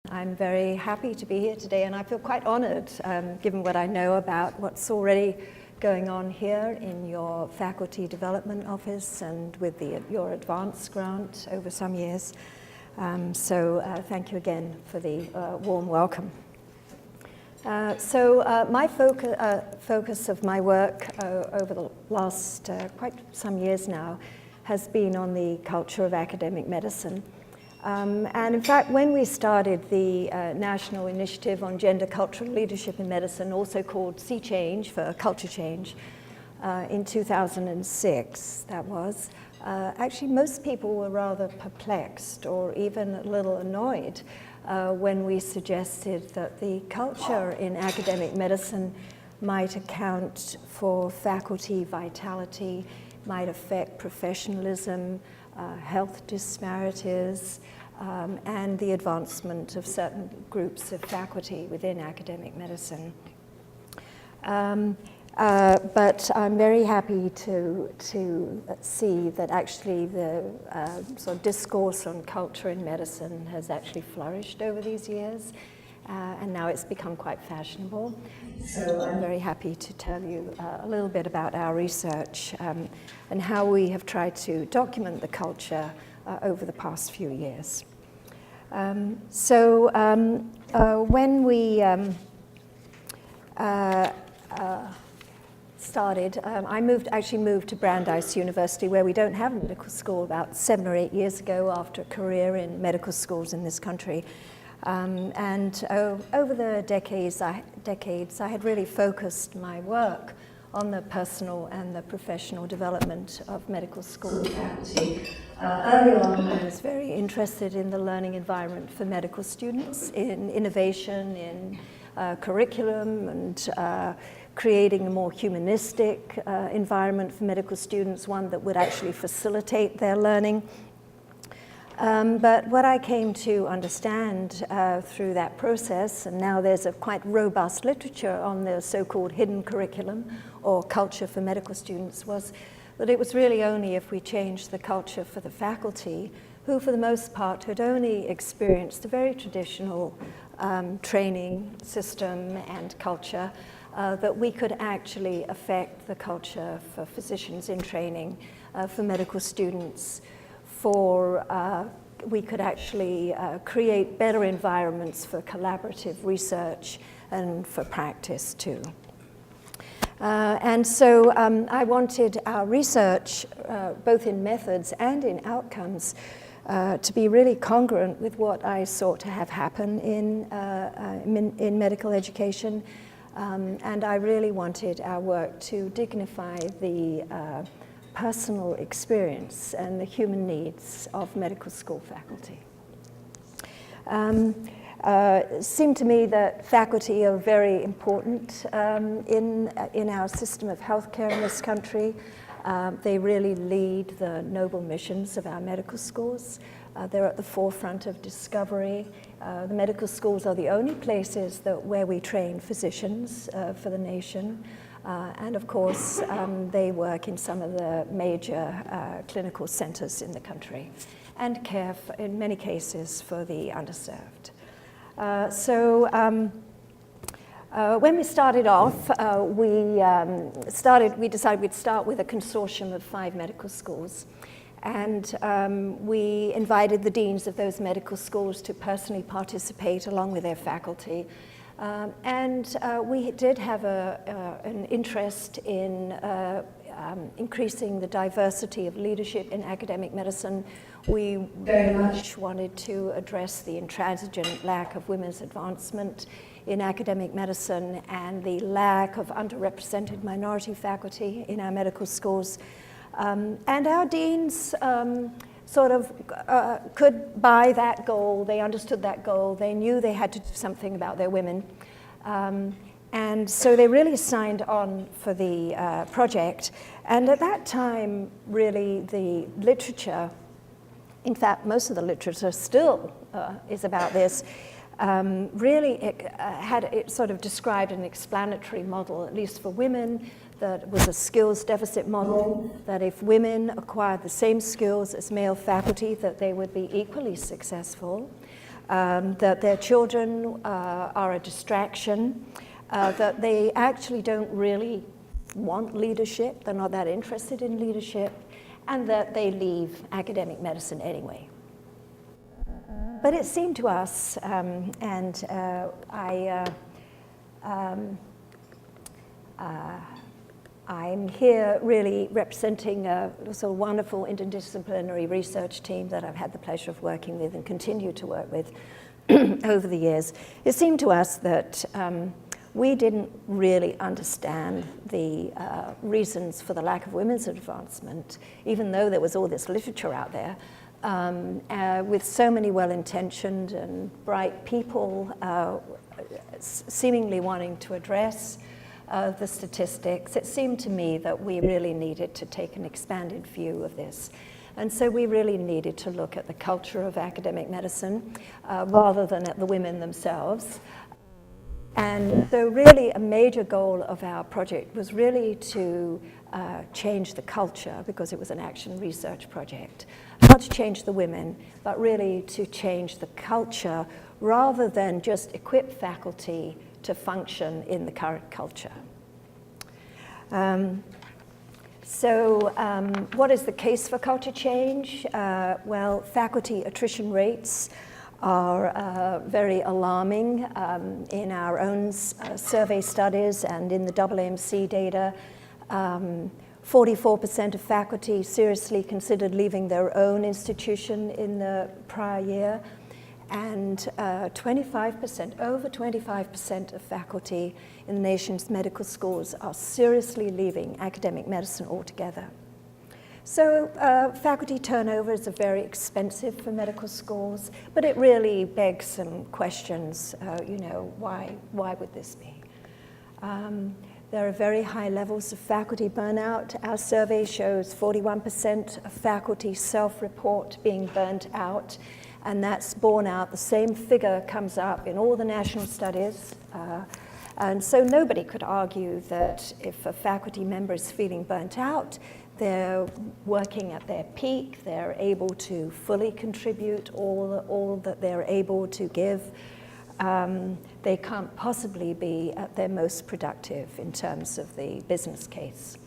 I'm very happy to be here today, and I feel quite honored, given what I know about what's already going on here in your faculty development office and with your advance grant over some years. So thank you again for the warm welcome. My focus of my work over the last quite some years now has been on the culture of academic medicine. And in fact, when we started the National Initiative on Gender Cultural Leadership in Medicine, also called Sea Change for Culture Change, in 2006, that was, actually most people were rather perplexed or even a little annoyed when we suggested that the culture in academic medicine might account for faculty vitality, might affect professionalism, health disparities, and the advancement of certain groups of faculty within academic medicine. But I'm very happy to see that actually the sort of discourse on culture in medicine has actually flourished over these years, and now it's become quite fashionable. So I'm very happy to tell you a little bit about our research and how we have tried to document the culture over the past few years. When we started, I actually moved to Brandeis University, where we don't have a medical school, about 7 or 8 years ago after a career in medical schools in this country. Over the decades, I had really focused my work on the personal and the professional development of medical school faculty. Early on, I was very interested in the learning environment for medical students, in innovation, in curriculum, and creating a more humanistic environment for medical students, one that would actually facilitate their learning. But what I came to understand through that process, and now there's a quite robust literature on the so-called hidden curriculum or culture for medical students, was that it was really only if we changed the culture for the faculty, who for the most part had only experienced a very traditional training system and culture, that we could actually affect the culture for physicians in training, for medical students, we could actually create better environments for collaborative research and for practice too. I wanted our research, both in methods and in outcomes, to be really congruent with what I sought to have happen in medical education. And I really wanted our work to dignify the personal experience and the human needs of medical school faculty. It seemed to me that faculty are very important in our system of healthcare in this country. They really lead the noble missions of our medical schools. They're at the forefront of discovery. The medical schools are the only places where we train physicians for the nation. And of course, they work in some of the major clinical centers in the country and care, in many cases, for the underserved. When we started off, we decided we'd start with a consortium of 5 medical schools. And we invited the deans of those medical schools to personally participate along with their faculty. We did have an interest in increasing the diversity of leadership in academic medicine. We very much wanted to address the intransigent lack of women's advancement in academic medicine and the lack of underrepresented minority faculty in our medical schools. And our deans could buy that goal. They understood that goal. They knew they had to do something about their women. And so they really signed on for the project. And at that time, really, the literature, in fact, most of the literature still is about this, it sort of described an explanatory model, at least for women, that was a skills deficit model, that if women acquired the same skills as male faculty, that they would be equally successful. that their children are a distraction, that they actually don't really want leadership, they're not that interested in leadership, and that they leave academic medicine anyway. But it seemed to us, I'm here really representing a sort of wonderful interdisciplinary research team that I've had the pleasure of working with and continue to work with over the years. It seemed to us that we didn't really understand the reasons for the lack of women's advancement, even though there was all this literature out there, with so many well-intentioned and bright people seemingly wanting to address the statistics. It seemed to me that we really needed to take an expanded view of this. And so we really needed to look at the culture of academic medicine rather than at the women themselves. And so really a major goal of our project was really to change the culture, because it was an action research project. Not to change the women, but really to change the culture rather than just equip faculty to function in the current culture. What is the case for culture change? Well, faculty attrition rates are very alarming in our own survey studies and in the UMMS data. 44% of faculty seriously considered leaving their own institution in the prior year, and 25%, over 25% of faculty in the nation's medical schools are seriously leaving academic medicine altogether. So faculty turnover is very expensive for medical schools, but it really begs some questions, why would this be? There are very high levels of faculty burnout. Our survey shows 41% of faculty self-report being burnt out, and that's borne out. The same figure comes up in all the national studies. And so nobody could argue that if a faculty member is feeling burnt out, they're working at their peak, they're able to fully contribute all that they're able to give. They can't possibly be at their most productive in terms of the business case.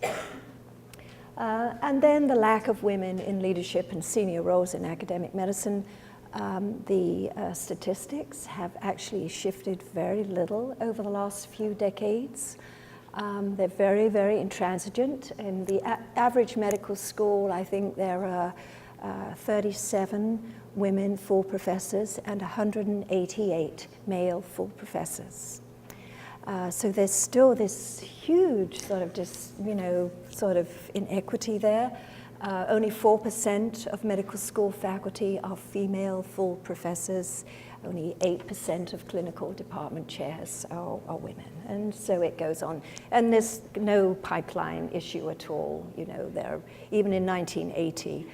And then the lack of women in leadership and senior roles in academic medicine. The statistics have actually shifted very little over the last few decades. They're very, very intransigent. In the average medical school, I think there are 37 women full professors and 188 male full professors. So there's still this huge sort of inequity there. Only 4% of medical school faculty are female full professors. Only 8% of clinical department chairs are women, and so it goes on. And there's no pipeline issue at all. Even in 1980,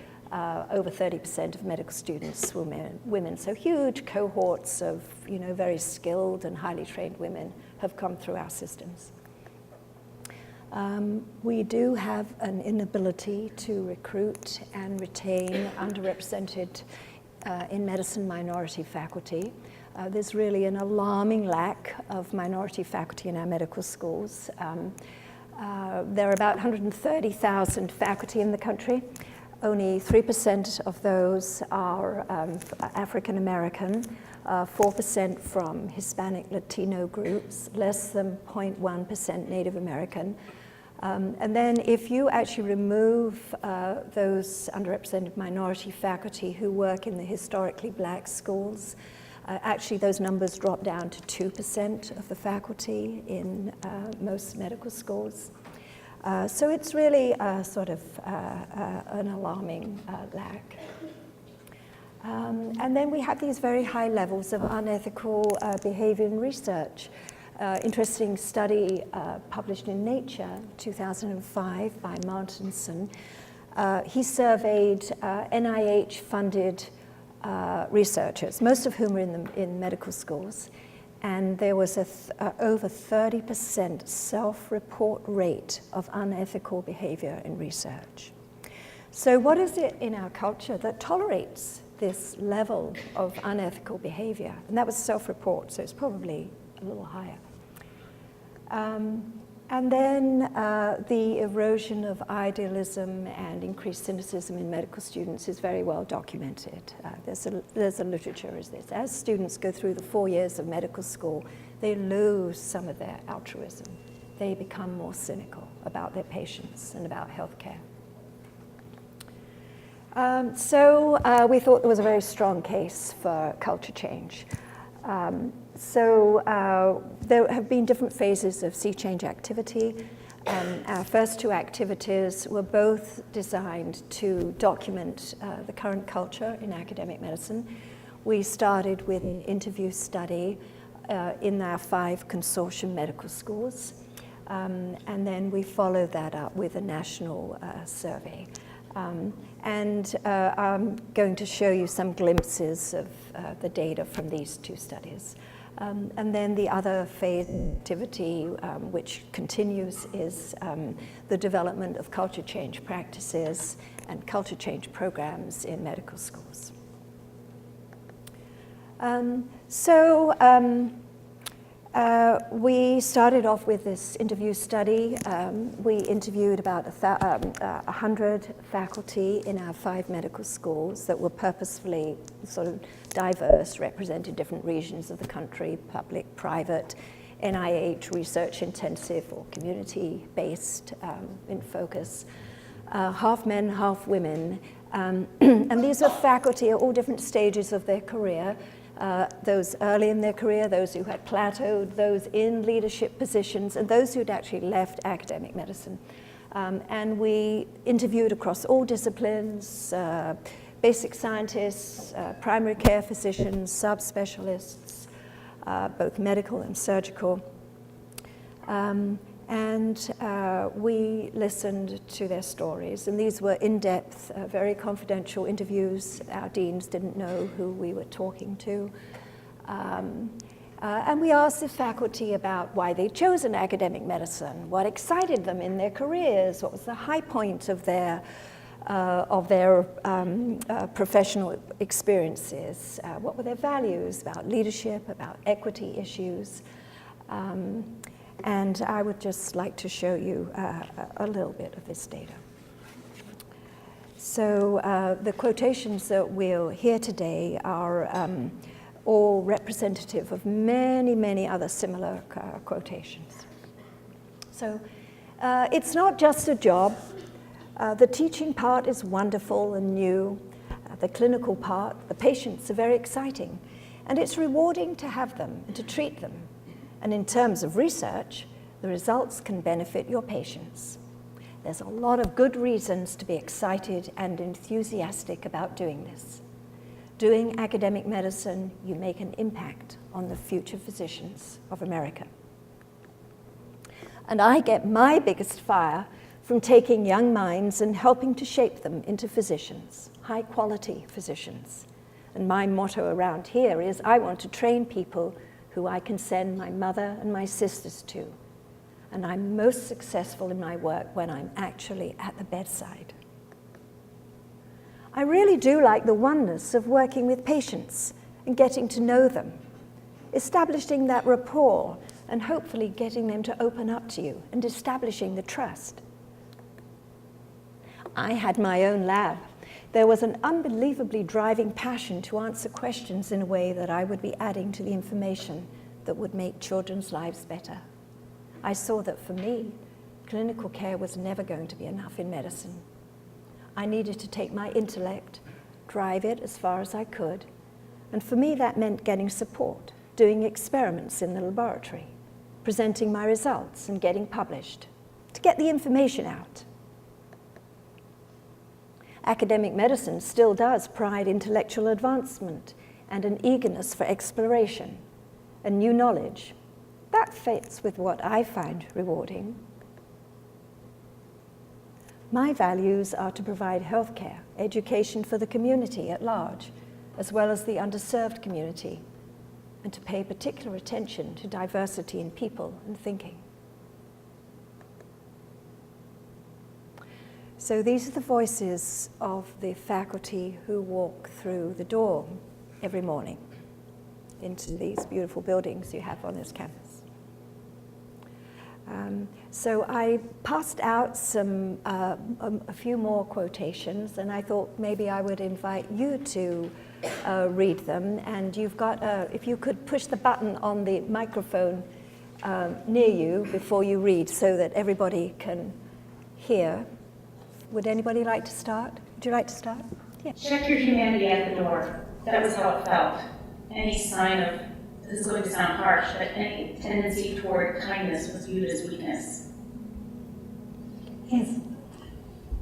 over 30% of medical students were women. So huge cohorts of very skilled and highly trained women have come through our systems. We do have an inability to recruit and retain underrepresented in medicine minority faculty. There's really an alarming lack of minority faculty in our medical schools. There are about 130,000 faculty in the country. Only 3% of those are African American, 4% from Hispanic Latino groups, less than 0.1% Native American. And then if you actually remove those underrepresented minority faculty who work in the historically black schools, actually those numbers drop down to 2% of the faculty in most medical schools. So it's really an alarming lack. And then we have these very high levels of unethical behavior in research. Interesting study published in Nature 2005 by Martinson. He surveyed NIH-funded researchers, most of whom are in medical schools, and there was over 30% self-report rate of unethical behavior in research. So what is it in our culture that tolerates this level of unethical behavior. And that was self-report, so it's probably a little higher. And then the erosion of idealism and increased cynicism in medical students is very well documented. There's a literature as this. As students go through the 4 years of medical school, they lose some of their altruism. They become more cynical about their patients and about healthcare. So we thought there was a very strong case for culture change. There have been different phases of sea change activity. Our first two activities were both designed to document the current culture in academic medicine. We started with an interview study in our 5 consortium medical schools, and then we followed that up with a national survey. I'm going to show you some glimpses of the data from these 2 studies. And then the other phase activity, which continues, is the development of culture change practices and culture change programs in medical schools. We started off with this interview study. We interviewed about 100 faculty in our 5 medical schools that were purposefully sort of diverse, represented different regions of the country, public, private, NIH, research intensive or community-based in focus, half men, half women. And these are faculty at all different stages of their career. Those early in their career, those who had plateaued, those in leadership positions, and those who'd actually left academic medicine. And we interviewed across all disciplines, basic scientists, primary care physicians, subspecialists, both medical and surgical. We listened to their stories, and these were in-depth, very confidential interviews. Our deans didn't know who we were talking to. And we asked the faculty about why they'd chosen academic medicine, what excited them in their careers, what was the high point of their professional experiences, what were their values about leadership, about equity issues. And I would just like to show you a little bit of this data. So the quotations that we'll hear today are all representative of many, many other similar quotations. So it's not just a job. The teaching part is wonderful and new. The clinical part, the patients are very exciting. And it's rewarding to have them and to treat them. And in terms of research, the results can benefit your patients. There's a lot of good reasons to be excited and enthusiastic about doing this. Doing academic medicine, you make an impact on the future physicians of America. And I get my biggest fire from taking young minds and helping to shape them into physicians, high-quality physicians. And my motto around here is, I want to train people who I can send my mother and my sisters to. And I'm most successful in my work when I'm actually at the bedside. I really do like the oneness of working with patients and getting to know them, establishing that rapport and hopefully getting them to open up to you and establishing the trust. I had my own lab. There was an unbelievably driving passion to answer questions in a way that I would be adding to the information that would make children's lives better. I saw that for me, clinical care was never going to be enough in medicine. I needed to take my intellect, drive it as far as I could, and for me that meant getting support, doing experiments in the laboratory, presenting my results and getting published, to get the information out. Academic medicine still does pride intellectual advancement and an eagerness for exploration and new knowledge. That fits with what I find rewarding. My values are to provide healthcare, education for the community at large, as well as the underserved community, and to pay particular attention to diversity in people and thinking. So these are the voices of the faculty who walk through the door every morning into these beautiful buildings you have on this campus. So I passed out a few more quotations, and I thought maybe I would invite you to read them. And you've got, if you could push the button on the microphone near you before you read so that everybody can hear. Would anybody like to start? Would you like to start? Yeah. Check your humanity at the door. That was how it felt. Any sign of, this is going to sound harsh, but any tendency toward kindness was viewed as weakness. Yes.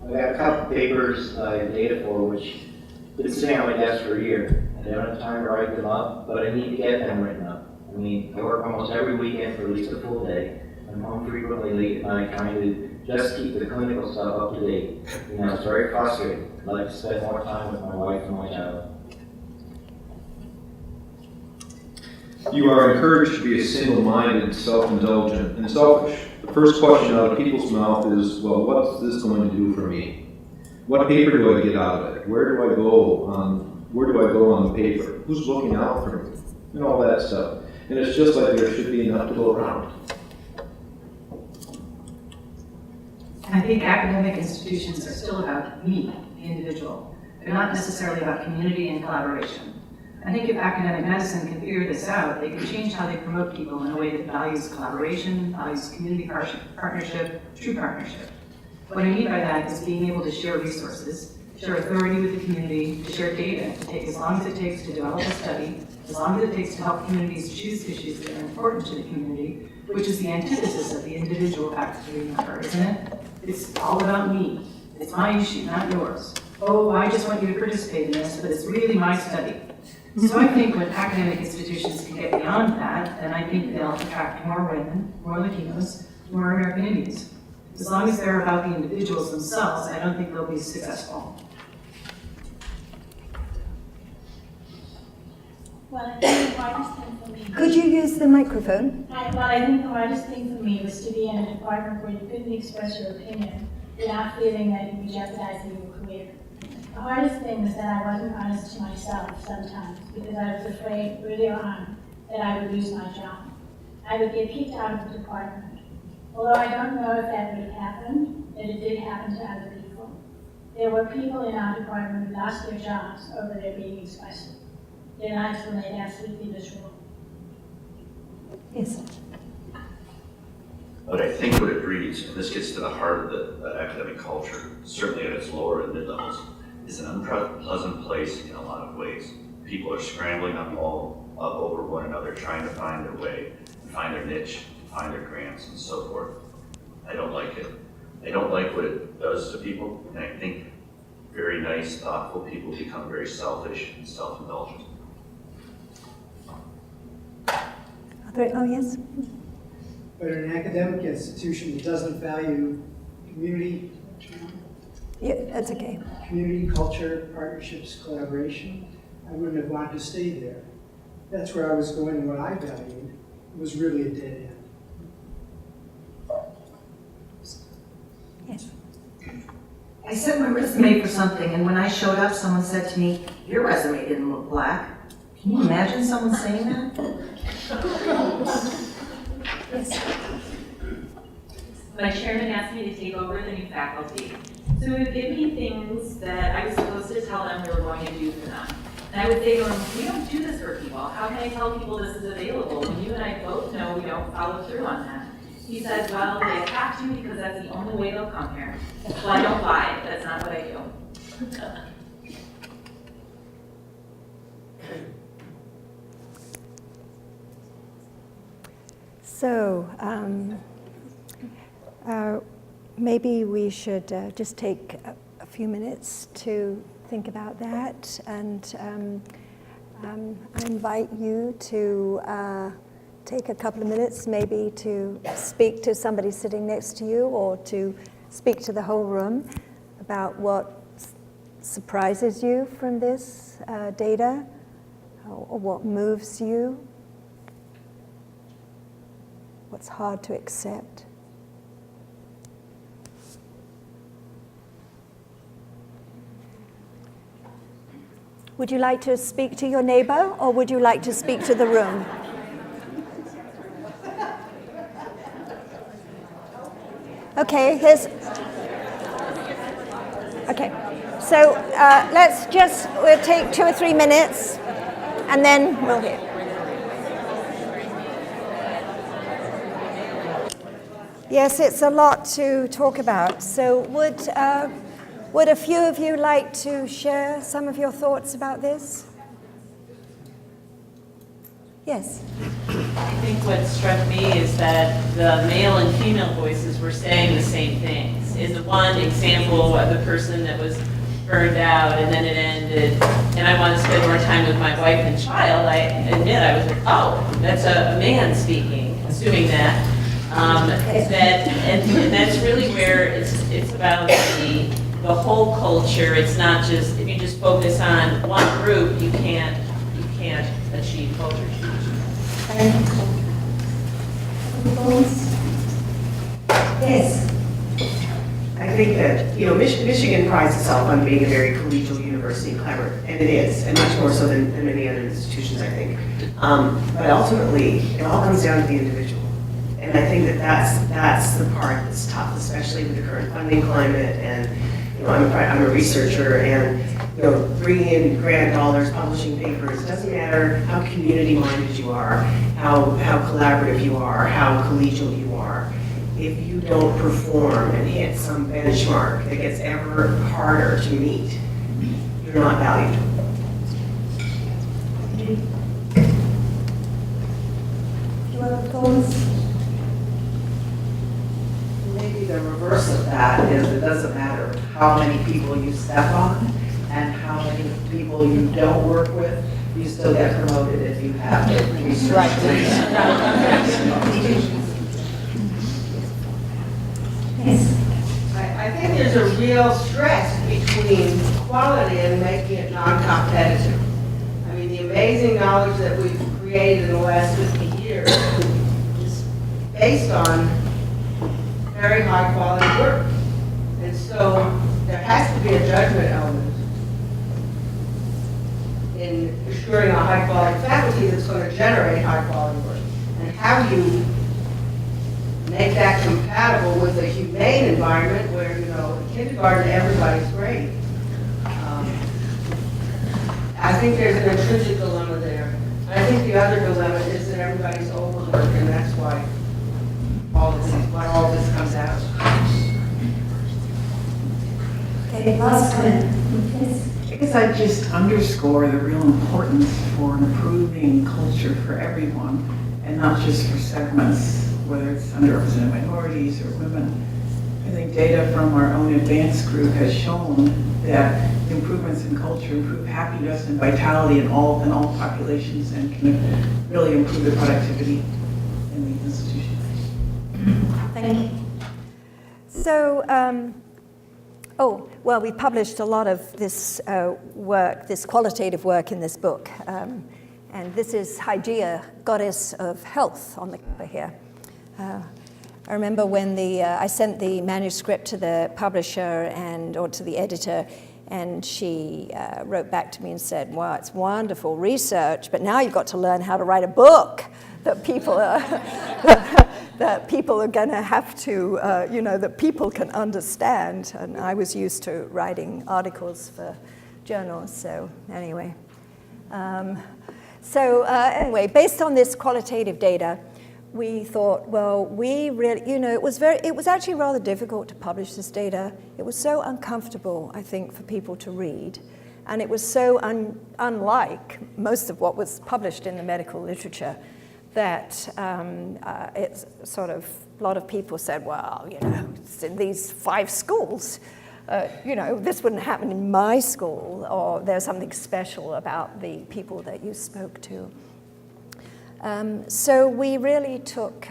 I got a couple papers I have data for, which have been sitting on my desk for a year. I don't have time to write them up, but I need to get them written up. I mean, I work almost every weekend for at least a full day. I'm home frequently late at night trying to just keep the clinical stuff up to date. You know, it's very frustrating. I'd like to spend more time with my wife and my child. You are encouraged to be a single-minded, self-indulgent, and selfish. The first question out of people's mouth is, well, what's this going to do for me? What paper do I get out of it? Where do I go on the paper? Who's looking out for me? And all that stuff. And it's just like there should be enough to go around. I think academic institutions are still about me, the individual. They're not necessarily about community and collaboration. I think if academic medicine can figure this out, they can change how they promote people in a way that values collaboration, values community partnership, true partnership. What I mean by that is being able to share resources, share authority with the community, to share data, to take as long as it takes to develop a study, as long as it takes to help communities choose issues that are important to the community, which is the antithesis of the individual faculty member, isn't it? It's all about me. It's my issue, not yours. Oh, I just want you to participate in this, but it's really my study. So I think when academic institutions can get beyond that, then I think they'll attract more women, more Latinos, more American Indians. As long as they're about the individuals themselves, I don't think they'll be successful. Well, I think the hardest thing for me... Could you use the microphone? I think the hardest thing for me was to be in a department where you couldn't express your opinion without feeling that you were jeopardizing your career. The hardest thing was that I wasn't honest to myself sometimes because I was afraid early on that I would lose my job. I would get kicked out of the department. Although I don't know if that would have happened, that it did happen to other people. There were people in our department who lost their jobs over their being expressive. Their lives were made absolutely miserable. Yes. But I think what it breeds, and this gets to the heart of the academic culture, certainly at its lower and mid levels, is an unpleasant place in a lot of ways. People are scrambling up over one another, trying to find their way, find their niche, find their grants, and so forth. I don't like it. I don't like what it does to people, and I think very nice, thoughtful people become very selfish and self-indulgent. Oh, yes? But in an academic institution that doesn't value community, Yeah, that's okay. community, culture, partnerships, collaboration, I wouldn't have wanted to stay there. That's where I was going, and what I valued was really a dead end. Yes. I sent my resume for something, and when I showed up, someone said to me, "Your resume didn't look black." Can you imagine someone saying that? Yes. My chairman asked me to take over the new faculty. So he would give me things that I was supposed to tell them we were going to do for them. And I would say to him, we don't do this for people. How can I tell people this is available when you and I both know we don't follow through on that? He said, well, they have to because that's the only way they'll come here. Well, I don't buy it. That's not what I do. So maybe we should just take a few minutes to think about that, and I invite you to take a couple of minutes maybe to speak to somebody sitting next to you or to speak to the whole room about what surprises you from this data or what moves you. What's hard to accept? Would you like to speak to your neighbor, or would you like to speak to the room? Okay, okay. So we'll take 2 or 3 minutes, and then we'll hear. Yes, it's a lot to talk about. So would a few of you like to share some of your thoughts about this? Yes. I think what struck me is that the male and female voices were saying the same things. In the one example of the person that was burned out and then it ended, and I want to spend more time with my wife and child, I admit I was like, oh, that's a man speaking, assuming that. And that's really where it's about the whole culture. It's not just, if you just focus on one group, you can't achieve culture change. Yes. I think that, Michigan prides itself on being a very collegial university and collaborative, and it is, and much more so than many other institutions, I think. But ultimately, it all comes down to the individual. And I think that that's the part that's tough, especially with the current funding climate. And I'm a researcher, and bringing in grant dollars, publishing papers. It doesn't matter how community-minded you are, how collaborative you are, how collegial you are. If you don't perform and hit some benchmark that gets ever harder to meet, you're not valued. You have thoughts? Maybe the reverse of that is it doesn't matter how many people you step on and how many people you don't work with, you still get promoted if you have the research. I think there's a real stress between quality and making it non-competitive. I mean, the amazing knowledge that we've created in the last 50 years is based on very high quality work. And so there has to be a judgment element in assuring a high quality faculty that's going to generate high quality work. And how do you make that compatible with a humane environment where, in kindergarten everybody's great. I think there's an intrinsic dilemma there. I think the other dilemma is that everybody's overworked, and that's why all this comes out. Okay, last comment. Yes. I guess I'd just underscore the real importance for an improving culture for everyone, and not just for segments, whether it's underrepresented minorities or women. I think data from our own advanced group has shown that improvements in culture improve happiness and vitality in all populations and can really improve the productivity in the institution. Thank you. So, we published a lot of this work, this qualitative work in this book. And this is Hygeia, goddess of health, on the cover here. I remember when I sent the manuscript to the publisher or to the editor, and she wrote back to me and said, "Wow, it's wonderful research, but now you've got to learn how to write a book that people are that people are going to have to, that people can understand." And I was used to writing articles for journals, so anyway. Anyway, based on this qualitative data, we thought, well, we really, it was actually rather difficult to publish this data. It was so uncomfortable, I think, for people to read. And it was so unlike most of what was published in the medical literature that it's sort of, a lot of people said, well, it's in these 5 schools. This wouldn't happen in my school, or there's something special about the people that you spoke to. So we really took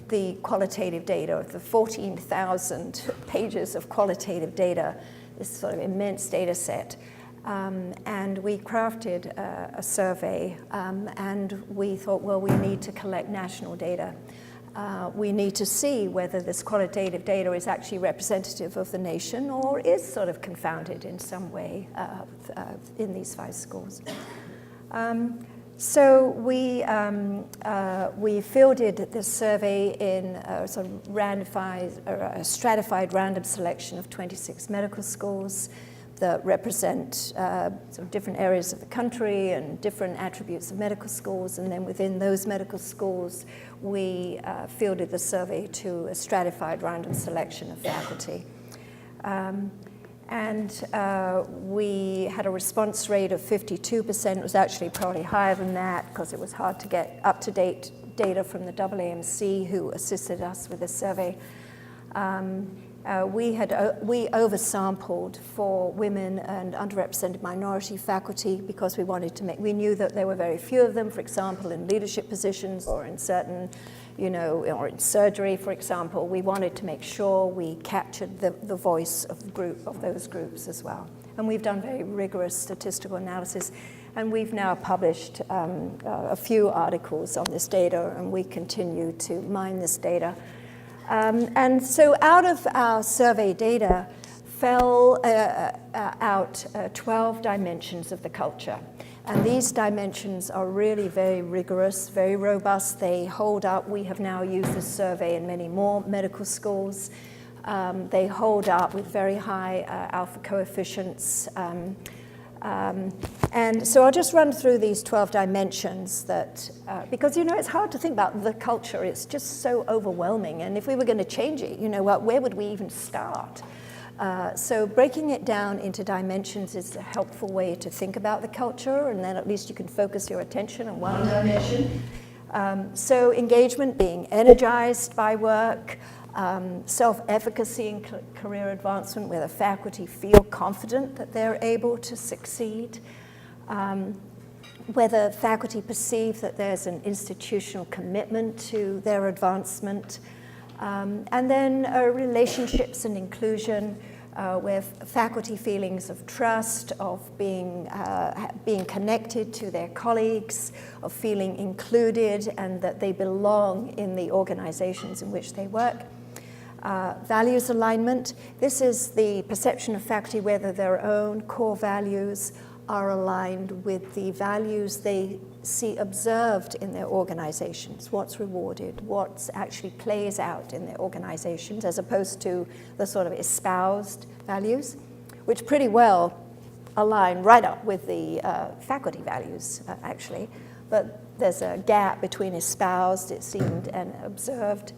the qualitative data of the 14,000 pages of qualitative data, this sort of immense data set, and we crafted a survey, and we thought, well, we need to collect national data. we need to see whether this qualitative data is actually representative of the nation or is sort of confounded in some way in these 5 schools. So we fielded this survey in a sort of a stratified random selection of 26 medical schools that represent sort of different areas of the country and different attributes of medical schools. And then within those medical schools, we fielded the survey to a stratified random selection of faculty. We had a response rate of 52%. It was actually probably higher than that because it was hard to get up-to-date data from the AAMC, who assisted us with this survey. We oversampled for women and underrepresented minority faculty because we knew that there were very few of them, for example, in leadership positions or in certain, or in surgery, for example. We wanted to make sure we captured the voice of those groups as well. And we've done very rigorous statistical analysis, and we've now published a few articles on this data, and we continue to mine this data. And so out of our survey data fell out 12 dimensions of the culture. And these dimensions are really very rigorous, very robust. They hold up. We have now used this survey in many more medical schools. They hold up with very high alpha coefficients. And so I'll just run through these 12 dimensions that, because, it's hard to think about the culture. It's just so overwhelming. And if we were going to change it, where would we even start? So breaking it down into dimensions is a helpful way to think about the culture, and then at least you can focus your attention on one dimension. So engagement, being energized by work, self-efficacy and career advancement, where the faculty feel confident that they're able to succeed, whether faculty perceive that there's an institutional commitment to their advancement, and then relationships and inclusion, where faculty feelings of trust, of being connected to their colleagues, of feeling included and that they belong in the organizations in which they work. Values alignment. This is the perception of faculty whether their own core values are aligned with the values they see observed in their organizations, what's rewarded, what actually plays out in their organizations, as opposed to the sort of espoused values, which pretty well align right up with the faculty values, actually. But there's a gap between espoused, it seemed, and observed.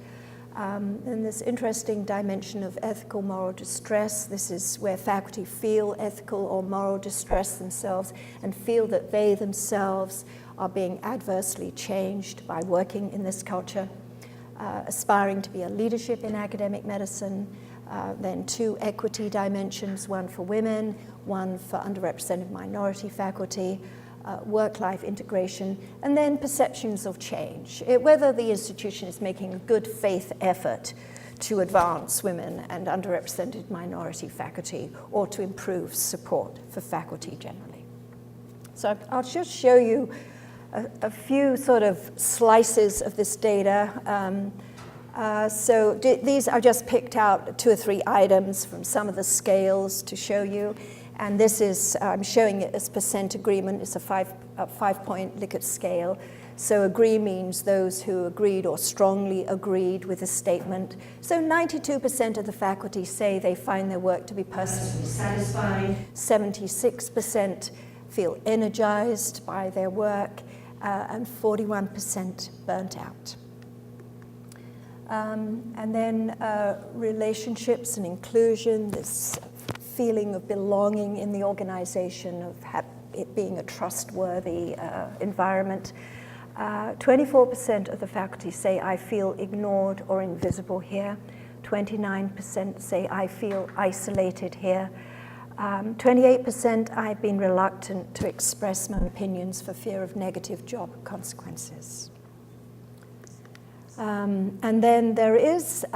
And this interesting dimension of ethical moral distress. This is where faculty feel ethical or moral distress themselves and feel that they themselves are being adversely changed by working in this culture. Aspiring to be a leadership in academic medicine. Then 2 equity dimensions, one for women, one for underrepresented minority faculty. Work-life integration, and then perceptions of change, whether the institution is making a good faith effort to advance women and underrepresented minority faculty or to improve support for faculty generally. So I'll just show you a few sort of slices of this data. These I just picked out 2 or 3 items from some of the scales to show you. And this is, I'm showing it as percent agreement. It's a 5-point Likert scale. So agree means those who agreed or strongly agreed with a statement. So 92% of the faculty say they find their work to be personally satisfying. 76% feel energized by their work, and 41% burnt out. And then relationships and inclusion, this feeling of belonging in the organization, of it being a trustworthy environment. 24% of the faculty say, I feel ignored or invisible here. 29% say, I feel isolated here. 28%, I've been reluctant to express my opinions for fear of negative job consequences. And then there is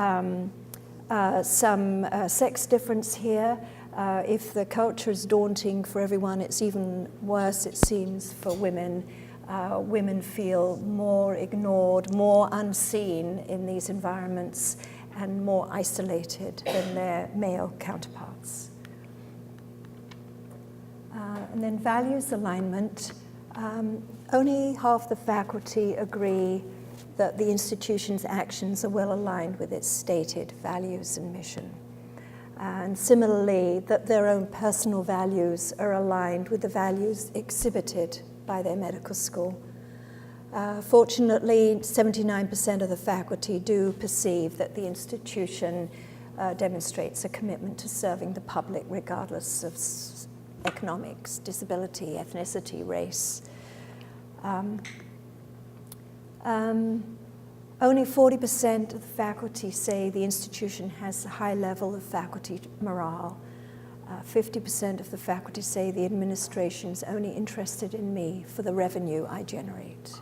some sex difference here. If the culture is daunting for everyone, it's even worse, it seems, for women. women feel more ignored, more unseen in these environments, and more isolated than their male counterparts. And then values alignment. Only half the faculty agree that the institution's actions are well aligned with its stated values and mission. And similarly, that their own personal values are aligned with the values exhibited by their medical school. Fortunately, 79% of the faculty do perceive that the institution demonstrates a commitment to serving the public regardless of economics, disability, ethnicity, race. Only 40% of the faculty say the institution has a high level of faculty morale. 50% of the faculty say the administration is only interested in me for the revenue I generate.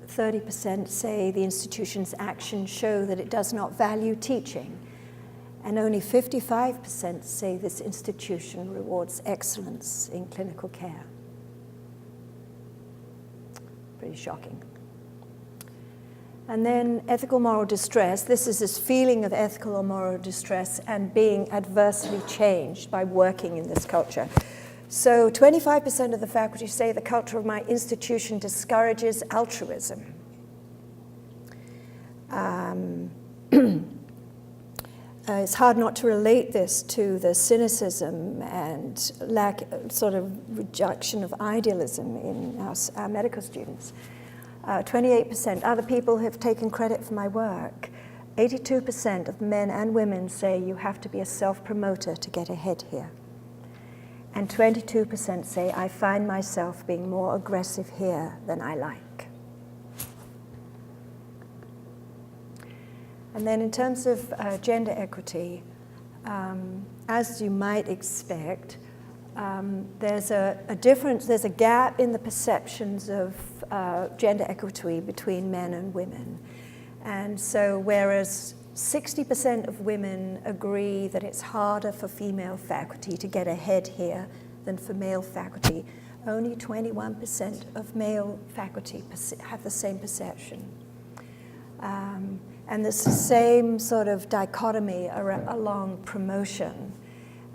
30% say the institution's actions show that it does not value teaching, and only 55% say this institution rewards excellence in clinical care. Pretty shocking. And then ethical moral distress. This is this feeling of ethical or moral distress and being adversely changed by working in this culture. So 25% of the faculty say the culture of my institution discourages altruism. It's hard not to relate this to the cynicism and sort of rejection of idealism in our medical students. 28% other people have taken credit for my work. 82% of men and women say you have to be a self-promoter to get ahead here. And 22% say I find myself being more aggressive here than I like. And then in terms of gender equity, as you might expect, there's a difference, there's a gap in the perceptions of gender equity between men and women. And so whereas 60% of women agree that it's harder for female faculty to get ahead here than for male faculty, only 21% of male faculty have the same perception. And there's the same sort of dichotomy along promotion.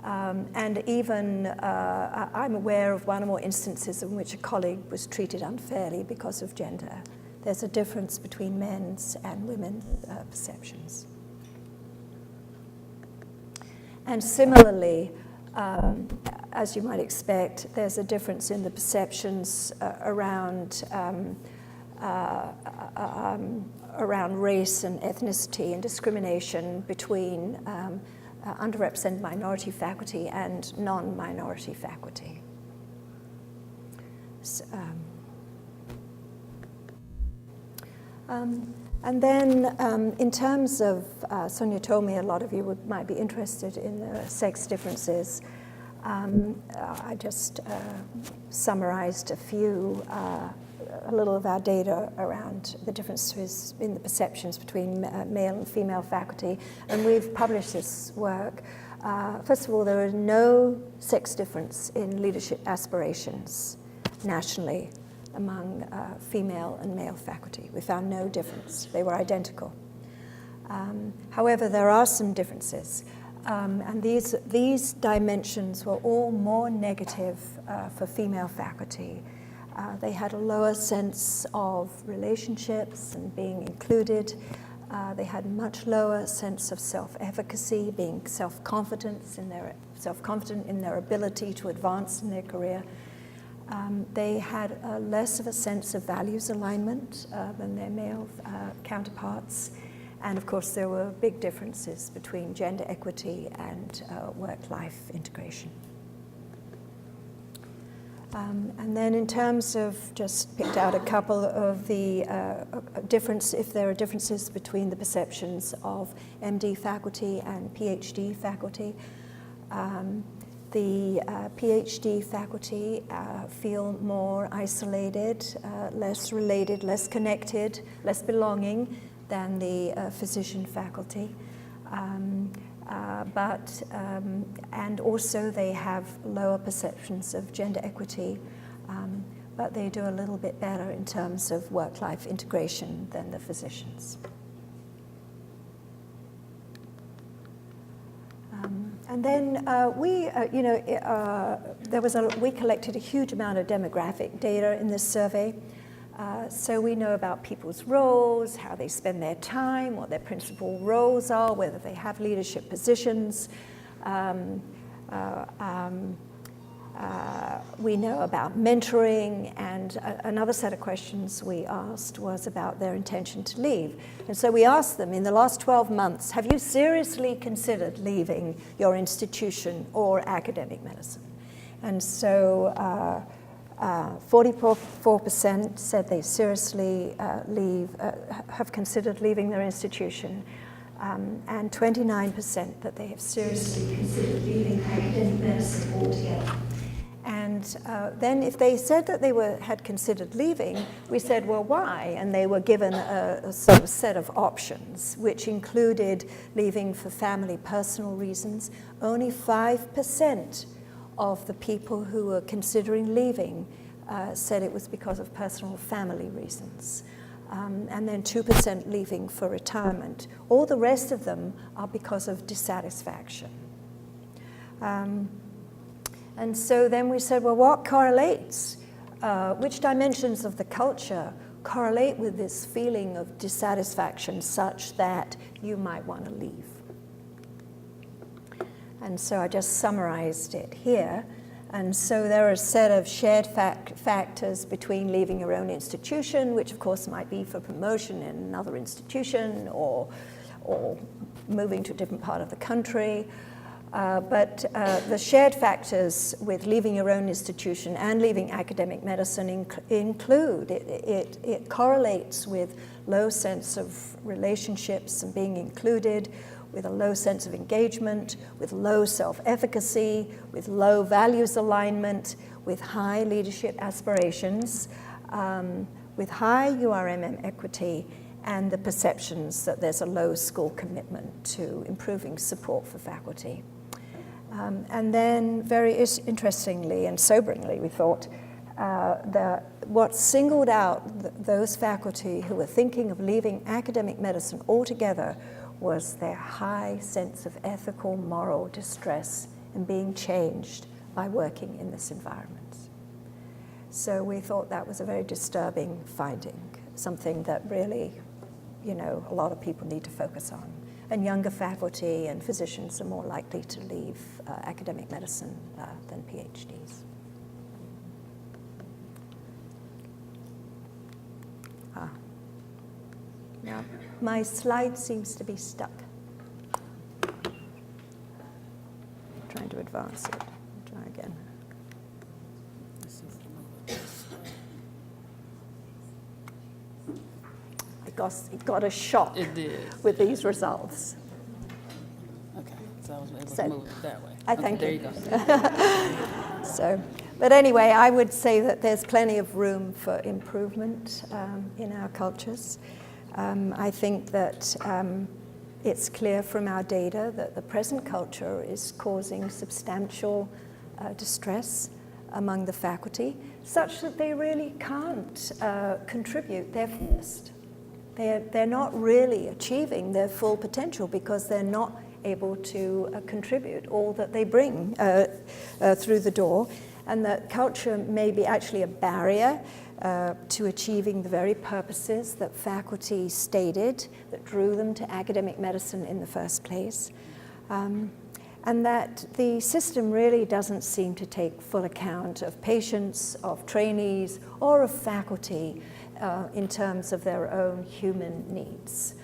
And even I'm aware of one or more instances in which a colleague was treated unfairly because of gender. There's a difference between men's and women's perceptions. And similarly, as you might expect, there's a difference in the perceptions around race and ethnicity and discrimination between underrepresented minority faculty and non-minority faculty. So, and then in terms of, Sonia told me a lot of you might be interested in the sex differences. I just summarized a little of our data around the differences in the perceptions between male and female faculty, and we've published this work. First of all, there is no sex difference in leadership aspirations nationally among female and male faculty. We found no difference. They were identical. However, there are some differences, and these dimensions were all more negative for female faculty. They had a lower sense of relationships and being included. They had much lower sense of self-efficacy, being self-confident in their ability to advance in their career. They had less of a sense of values alignment than their male counterparts. And of course, there were big differences between gender equity and work-life integration. And then in terms of, just picked out a couple of the if there are differences between the perceptions of MD faculty and PhD faculty. The PhD faculty feel more isolated, less related, less connected, less belonging than the physician faculty. and also they have lower perceptions of gender equity, but they do a little bit better in terms of work-life integration than the physicians. And then we collected a huge amount of demographic data in this survey. So we know about people's roles, how they spend their time, what their principal roles are, whether they have leadership positions. We know about mentoring, and another set of questions we asked was about their intention to leave. And so we asked them, in the last 12 months, have you seriously considered leaving your institution or academic medicine? And so 44% said they seriously have considered leaving their institution, and 29% that they have seriously considered leaving academic medicine altogether. And then if they said that they had considered leaving, we said, well, why? And they were given a sort of set of options, which included leaving for family, personal reasons. Only 5% of the people who were considering leaving said it was because of personal family reasons. And then 2% leaving for retirement. All the rest of them are because of dissatisfaction. And so then we said, well, what correlates? Which dimensions of the culture correlate with this feeling of dissatisfaction such that you might want to leave? And so I just summarized it here. And so there are a set of shared factors between leaving your own institution, which of course might be for promotion in another institution or moving to a different part of the country. But the shared factors with leaving your own institution and leaving academic medicine include, it correlates with low sense of relationships and being included, with a low sense of engagement, with low self-efficacy, with low values alignment, with high leadership aspirations, with high UMMS equity, and the perceptions that there's a low school commitment to improving support for faculty. And then, very interestingly and soberingly, we thought what singled out those faculty who were thinking of leaving academic medicine altogether was their high sense of ethical, moral distress in being changed by working in this environment. So we thought that was a very disturbing finding, something that really, a lot of people need to focus on. And younger faculty and physicians are more likely to leave academic medicine than PhDs. Now, my slide seems to be stuck. Trying to advance it. Try again. It got a shock with these results. Okay, so I was able to move it that way. I thank you. you. There you go. But anyway, I would say that there's plenty of room for improvement in our cultures. I think that it's clear from our data that the present culture is causing substantial distress among the faculty, such that they really can't contribute their fullest. They're not really achieving their full potential because they're not able to contribute all that they bring through the door, and that culture may be actually a barrier to achieving the very purposes that faculty stated that drew them to academic medicine in the first place. And that the system really doesn't seem to take full account of patients, of trainees, or of faculty in terms of their own human needs,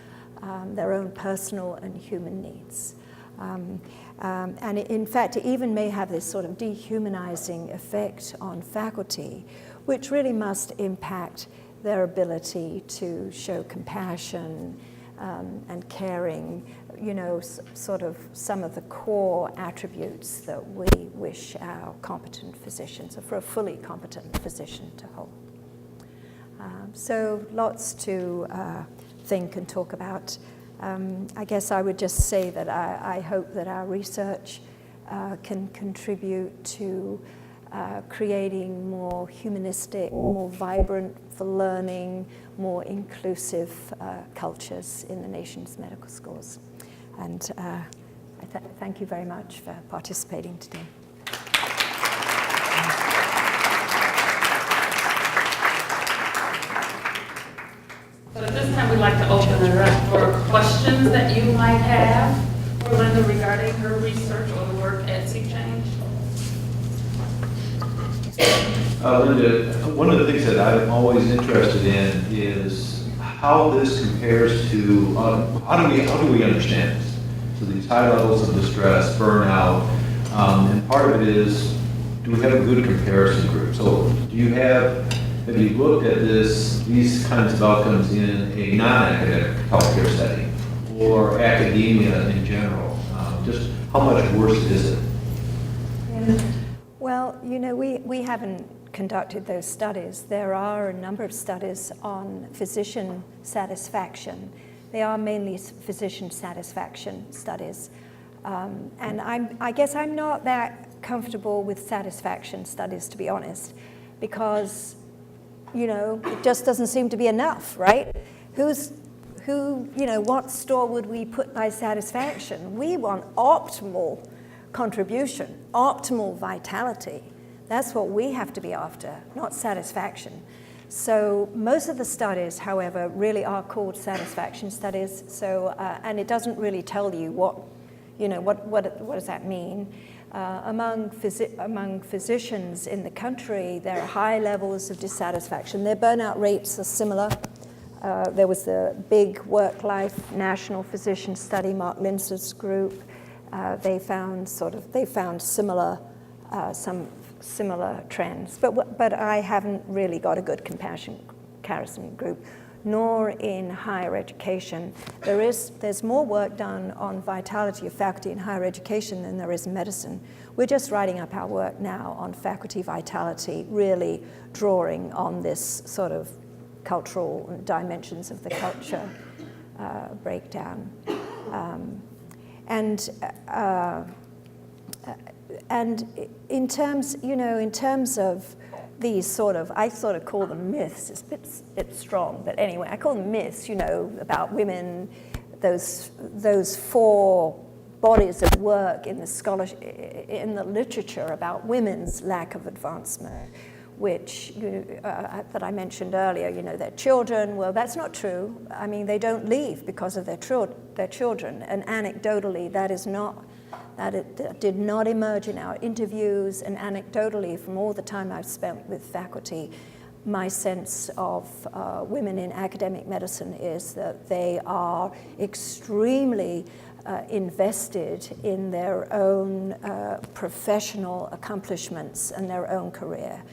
their own personal and human needs. And in fact, it even may have this sort of dehumanizing effect on faculty, which really must impact their ability to show compassion and caring, sort of some of the core attributes that we wish our competent physicians, or for a fully competent physician, to hold. So lots to think and talk about I guess I would just say that I hope that our research can contribute to creating more humanistic, more vibrant for learning, more inclusive cultures in the nation's medical schools. And I thank you very much for participating today. So at this time, we'd like to open it up for questions that you might have for Linda regarding her research or the work at SeaChange. Linda, one of the things that I'm always interested in is how this compares to, how do we understand this? So these high levels of distress, burnout, and part of it is, do we have a good comparison group? So do you have you looked at these kinds of outcomes in a non-academic healthcare setting or academia in general? Just how much worse is it? Yeah. Well, you know, we haven't conducted those studies. There are a number of studies on physician satisfaction. They are mainly physician satisfaction studies. And I guess I'm not that comfortable with satisfaction studies, to be honest, because, you know, it just doesn't seem to be enough, right? What store would we put by satisfaction? We want optimal contribution, optimal vitality. That's what we have to be after, not satisfaction. So most of the studies, however, really are called satisfaction studies. So, and it doesn't really tell you what does that mean? Among physicians in the country, there are high levels of dissatisfaction. Their burnout rates are similar. There was the big work-life national physician study, Mark Linzer's group. They found similar, some similar trends. But I haven't really got a good comparison group, nor in higher education. There's more work done on vitality of faculty in higher education than there is in medicine. We're just writing up our work now on faculty vitality, really drawing on this sort of cultural dimensions of the culture breakdown. And in terms of these I sort of call them myths. It's a bit strong, but anyway, I call them myths, about women, those four bodies of work in the scholarship, in the literature about women's lack of advancement, which that I mentioned earlier, their children. Well, that's not true. I mean, they don't leave because of their children, and anecdotally, that it did not emerge in our interviews, and anecdotally, from all the time I've spent with faculty, my sense of women in academic medicine is that they are extremely invested in their own professional accomplishments and their own career.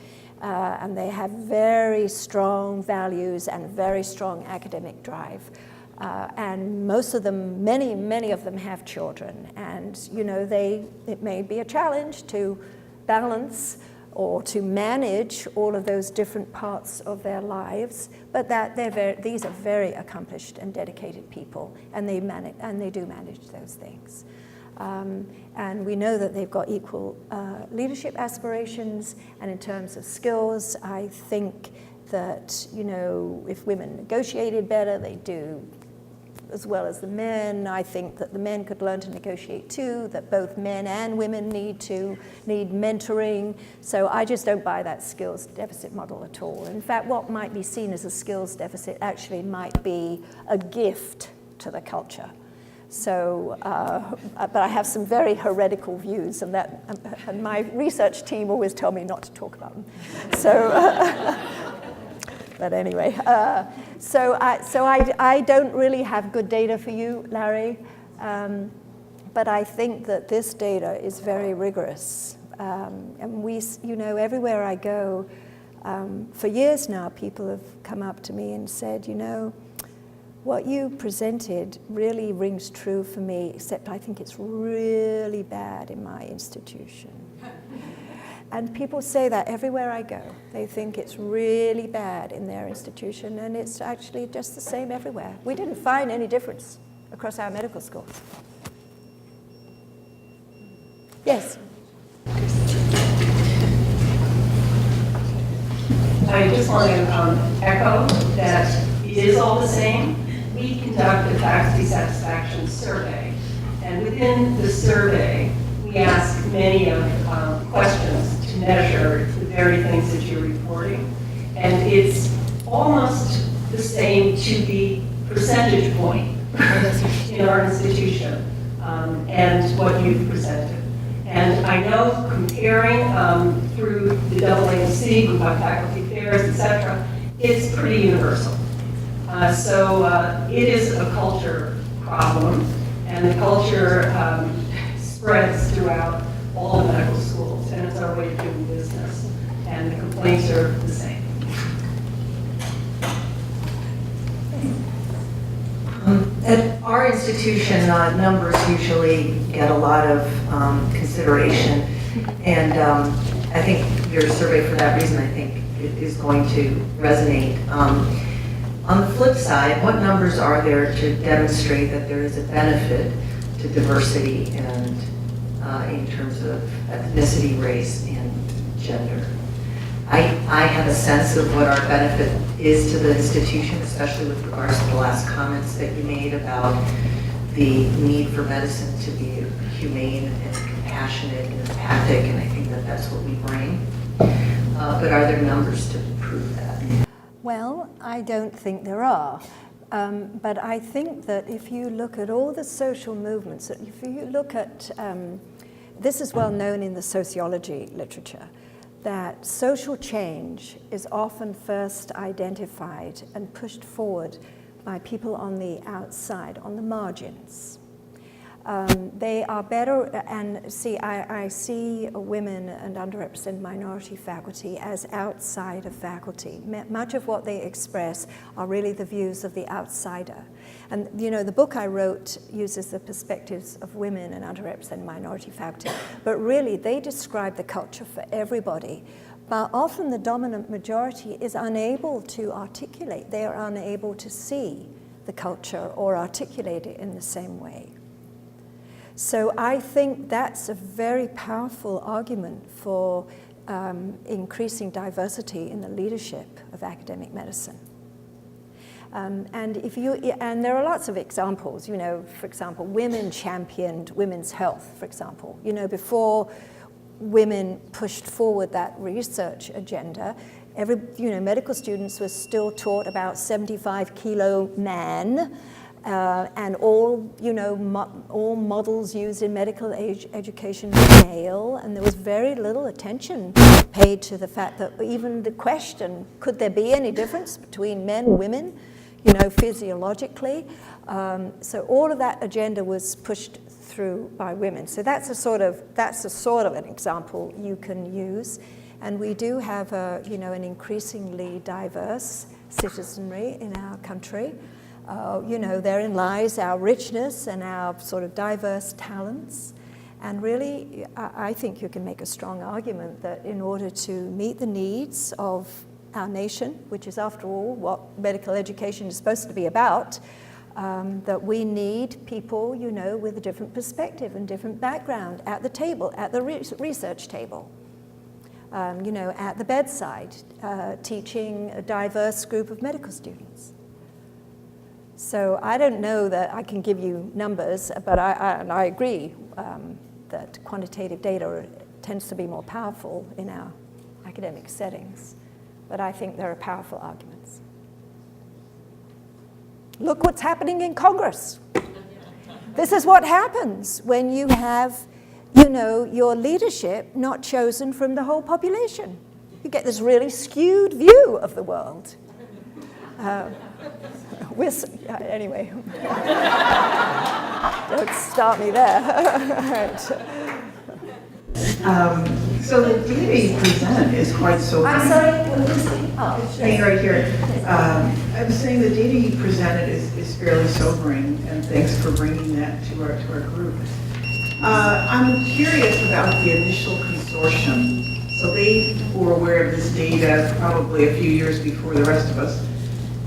And they have very strong values and very strong academic drive. And most of them, many of them have children, and it may be a challenge to balance or to manage all of those different parts of their lives, but these are very accomplished and dedicated people, and they do manage those things. And we know that they've got equal leadership aspirations, and in terms of skills, I think that if women negotiated better, they do as well as the men. I think that the men could learn to negotiate too, that both men and women need mentoring. So I just don't buy that skills deficit model at all. In fact, what might be seen as a skills deficit actually might be a gift to the culture. So, but I have some very heretical views, and my research team always tell me not to talk about them. So. But anyway, so I don't really have good data for you, Larry, but I think that this data is very rigorous. And we, everywhere I go, for years now, people have come up to me and said, what you presented really rings true for me, except I think it's really bad in my institution. And people say that everywhere I go. They think it's really bad in their institution, and it's actually just the same everywhere. We didn't find any difference across our medical schools. Yes? I just want to echo that it is all the same. We conduct a faculty satisfaction survey, and within the survey, we ask many of questions to measure the very things that you're reporting, and it's almost the same to the percentage point in our institution and what you've presented. And I know comparing through the AAMC, Group on Faculty Affairs, et cetera, it's pretty universal. So it is a culture problem, and the culture spreads throughout all the medical schools, and it's our way of doing business, and the complaints are the same. At our institution, numbers usually get a lot of consideration, and I think your survey, for that reason, I think it is going to resonate. On the flip side, what numbers are there to demonstrate that there is a benefit to diversity and in terms of ethnicity, race, and gender? I have a sense of what our benefit is to the institution, especially with regards to the last comments that you made about the need for medicine to be humane and compassionate and empathic, and I think that that's what we bring. But are there numbers to prove that? Well, I don't think there are. But I think that if you look at all the social movements, if you look at, this is well known in the sociology literature, that social change is often first identified and pushed forward by people on the outside, on the margins. They are better, and see, I see women and underrepresented minority faculty as outside of faculty. Much of what they express are really the views of the outsider. And you know, the book I wrote uses the perspectives of women and underrepresented minority faculty, but really they describe the culture for everybody. But often the dominant majority is unable to articulate. They are unable to see the culture or articulate it in the same way. So I think that's a very powerful argument for increasing diversity in the leadership of academic medicine. And there are lots of examples. You know, for example, women championed women's health. For example, you know, before women pushed forward that research agenda, medical students were still taught about 75-kilo man. And all models used in medical education were male, and there was very little attention paid to the fact that even the question, could there be any difference between men and women, you know, physiologically? So all of that agenda was pushed through by women. So that's a sort of an example you can use. And we do have an increasingly diverse citizenry in our country. Therein lies our richness and our sort of diverse talents. And really, I think you can make a strong argument that in order to meet the needs of our nation, which is after all what medical education is supposed to be about, that we need people, you know, with a different perspective and different background at the table, at the research table, at the bedside, teaching a diverse group of medical students. So I don't know that I can give you numbers, but I agree that quantitative data tends to be more powerful in our academic settings. But I think there are powerful arguments. Look what's happening in Congress. This is what happens when you have, your leadership not chosen from the whole population. You get this really skewed view of the world. Anyway, don't start me there. So the data you present is quite sobering. I'm sorry, what was it? Oh, Staying right here. I was saying the data you presented is fairly sobering, and thanks for bringing that to our group. I'm curious about the initial consortium. So they were aware of this data probably a few years before the rest of us.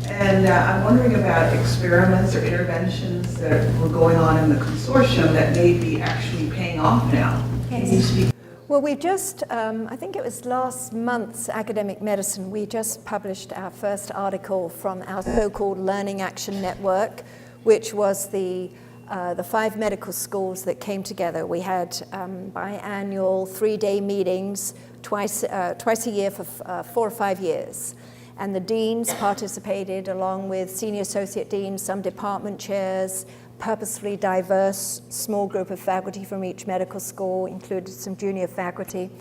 And I'm wondering about experiments or interventions that were going on in the consortium that may be actually paying off now. Can you speak? Well, we just, I think it was last month's Academic Medicine, we just published our first article from our so-called Learning Action Network, which was the 5 medical schools that came together. We had biannual 3-day meetings twice a year for 4 or 5 years. And the deans participated along with senior associate deans, some department chairs, purposefully diverse small group of faculty from each medical school, included some junior faculty.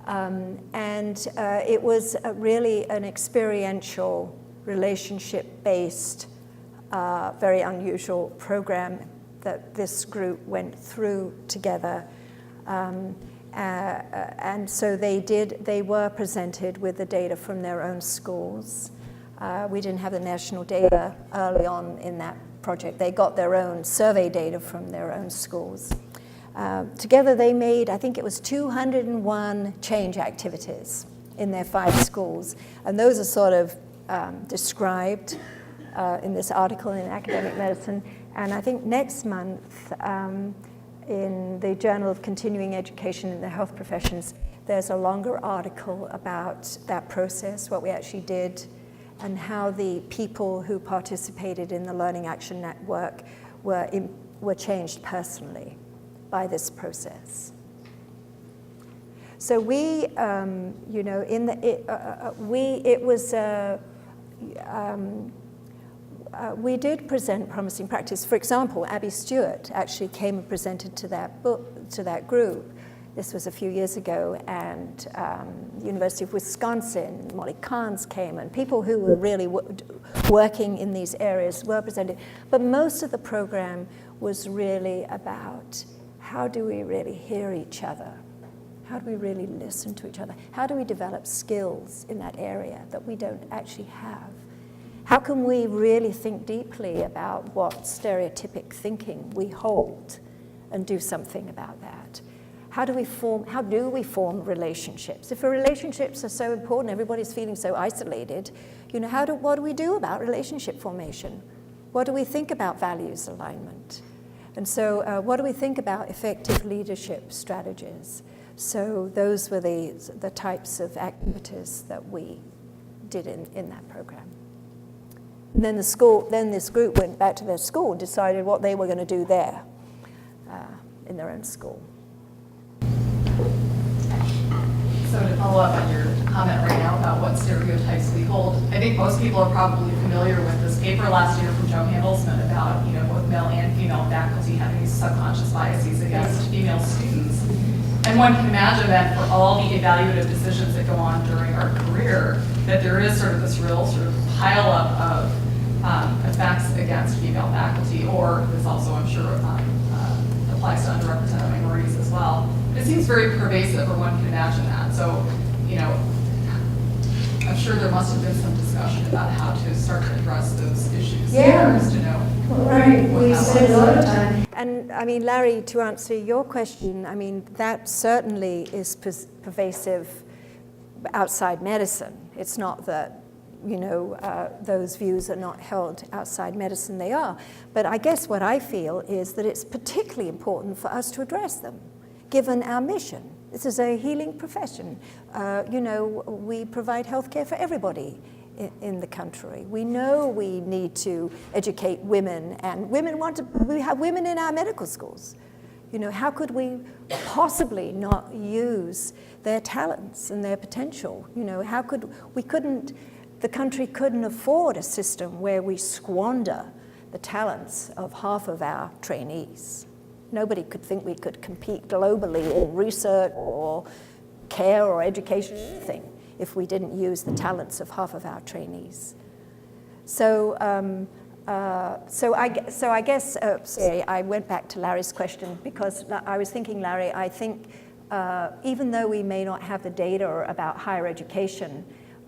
It was really an experiential, relationship-based, very unusual program that this group went through together. And so they were presented with the data from their own schools. We didn't have the national data early on in that project. They got their own survey data from their own schools. Together they made, I think it was 201 change activities in their 5 schools. And those are sort of described in this article in Academic Medicine. And I think next month, in the Journal of Continuing Education in the Health Professions, there's a longer article about that process, what we actually did, and how the people who participated in the Learning Action Network were changed personally by this process. So we, you know, we did present promising practice. For example, Abby Stewart actually came and presented to that group. This was a few years ago, and University of Wisconsin, Molly Carnes came, and people who were really working in these areas were presented. But most of the program was really about how do we really hear each other? How do we really listen to each other? How do we develop skills in that area that we don't actually have? How can we really think deeply about what stereotypic thinking we hold and do something about that? How do we form relationships? If relationships are so important, everybody's feeling so isolated, you know, what do we do about relationship formation? What do we think about values alignment? And so what do we think about effective leadership strategies? So those were the types of activities that we did in that program. And then this group went back to their school and decided what they were going to do there in their own school. So to follow up on your comment right now about what stereotypes we hold, I think most people are probably familiar with this paper last year from Joe Handelsman about, you know, both male and female faculty having these subconscious biases against female students. And one can imagine that for all the evaluative decisions that go on during our career, that there is sort of this real sort of pileup of effects against female faculty, or this also, I'm sure, applies to underrepresented minorities as well. It seems very pervasive, or one can imagine that. So, you know, I'm sure there must have been some discussion about how to start to address those issues. Yeah. To know. Right, we spend a lot of time. And I mean, Larry, to answer your question, I mean, that certainly is pervasive outside medicine. It's not that, you know, those views are not held outside medicine, they are. But I guess what I feel is that it's particularly important for us to address them, given our mission. This is a healing profession. You know, we provide healthcare for everybody in the country. We know we need to educate women, and we have women in our medical schools. You know, how could we possibly not use their talents and their potential? You know, the country couldn't afford a system where we squander the talents of half of our trainees. Nobody could think we could compete globally in research or care or education, anything, if we didn't use the talents of half of our trainees. So I guess I went back to Larry's question because I was thinking, Larry, I think even though we may not have the data about higher education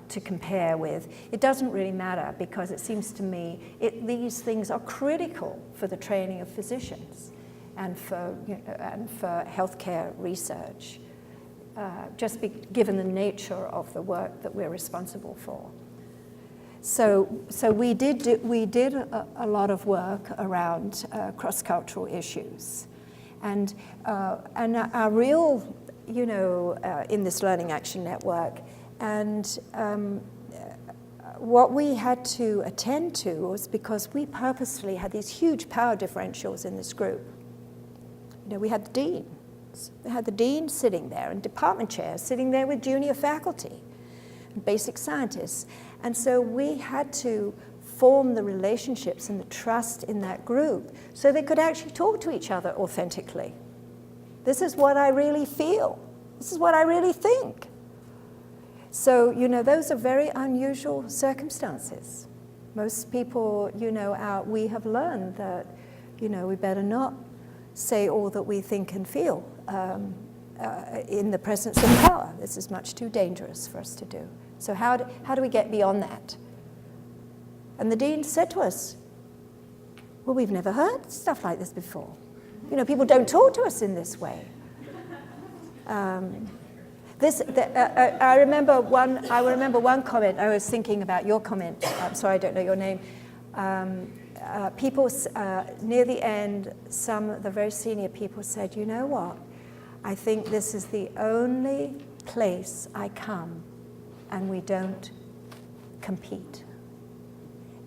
to compare with, it doesn't really matter, because it seems to me these things are critical for the training of physicians and for healthcare research, given the nature of the work that we're responsible for. So we did a lot of work around cross-cultural issues, and our real, in this Learning Action Network, and what we had to attend to was because we purposely had these huge power differentials in this group. We had the deans. We had the dean sitting there and department chairs sitting there with junior faculty, and basic scientists. And so we had to form the relationships and the trust in that group so they could actually talk to each other authentically. This is what I really feel. This is what I really think. So, those are very unusual circumstances. Most people, we have learned that, we better not say all that we think and feel in the presence of power. This is much too dangerous for us to do. So how do we get beyond that? And the dean said to us, well, we've never heard stuff like this before. People don't talk to us in this way. I remember one comment. I was thinking about your comment. I'm sorry, I don't know your name. People near the end, some of the very senior people said, you know what? I think this is the only place I come and we don't compete.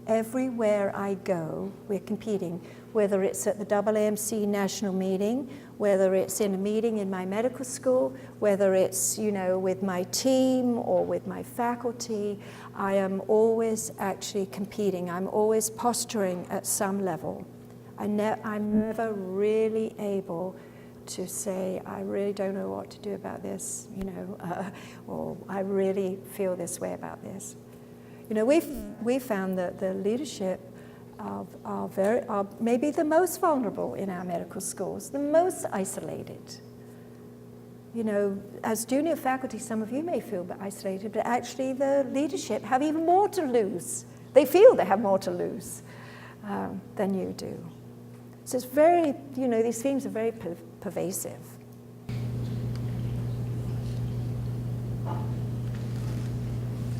Everywhere I go, we're competing, whether it's at the AAMC national meeting, whether it's in a meeting in my medical school, whether it's, with my team or with my faculty. I am always actually competing. I'm always posturing at some level. I'm never really able to say, I really don't know what to do about this, or I really feel this way about this. We found that the leadership are maybe the most vulnerable in our medical schools, the most isolated. As junior faculty, some of you may feel isolated, but actually the leadership have even more to lose. They feel they have more to lose than you do. So it's very, these themes are very pervasive.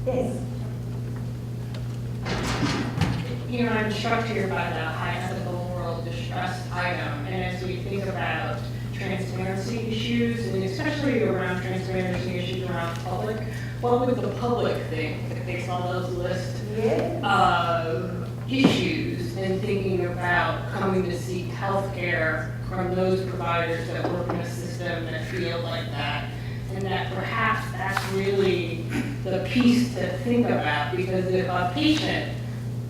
Yes. I'm struck here by the high ethical moral distress item, and as we think about transparency issues, and especially around transparency issues around public, what would the public think if they saw those lists of issues and thinking about coming to seek healthcare from those providers that work in a system that feel like that, and that perhaps that's really the piece to think about, because if a patient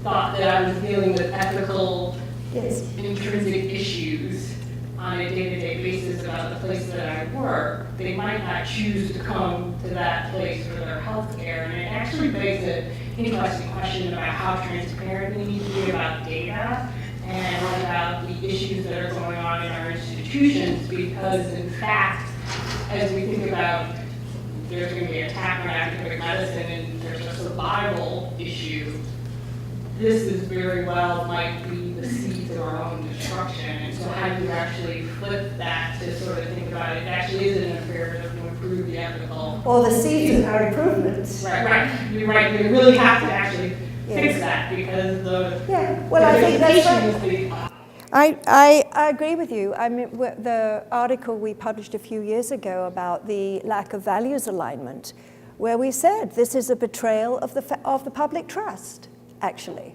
thought that I was dealing with ethical, intrinsic issues on a day-to-day basis about the place that I work, they might not choose to come to that place for their health care. And it actually begs an interesting question about how transparent we need to be about data and about the issues that are going on in our institutions, because in fact, as we think about there's going to be an attack on academic medicine and there's a survival issue, this is very well might be the seeds of our own destruction. And so how do you actually flip that to sort of think about it? It actually is an imperative to improve the ethical. Or the seeds of our improvements. Right. You're right. We really have to actually fix that, because the I think that's right. I agree with you. I mean, the article we published a few years ago about the lack of values alignment, where we said this is a betrayal of the public trust, actually.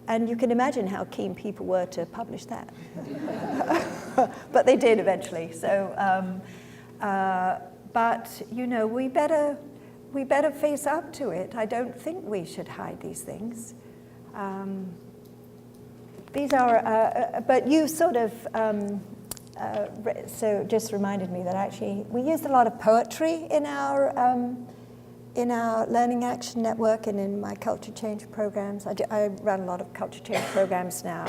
And you can imagine how keen people were to publish that. But they did eventually. So, but we better face up to it. I don't think we should hide these things. These are, but you sort of, so just reminded me that actually we used a lot of poetry in our Learning Action Network and in my culture change programs. I run a lot of culture change programs now,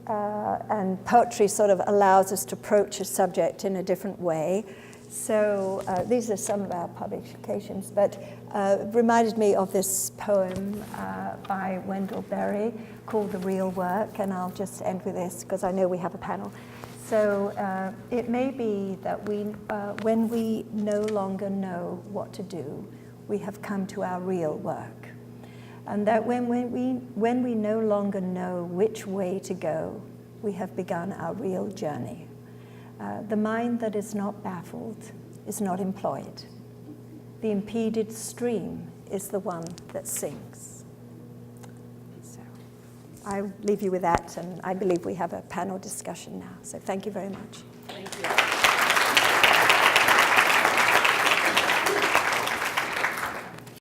and poetry sort of allows us to approach a subject in a different way. So these are some of our publications, but reminded me of this poem by Wendell Berry called The Real Work, and I'll just end with this because I know we have a panel. So it may be that when we no longer know what to do, we have come to our real work. And that when we no longer know which way to go, we have begun our real journey. The mind that is not baffled is not employed. The impeded stream is the one that sinks. So I'll leave you with that, and I believe we have a panel discussion now. So thank you very much.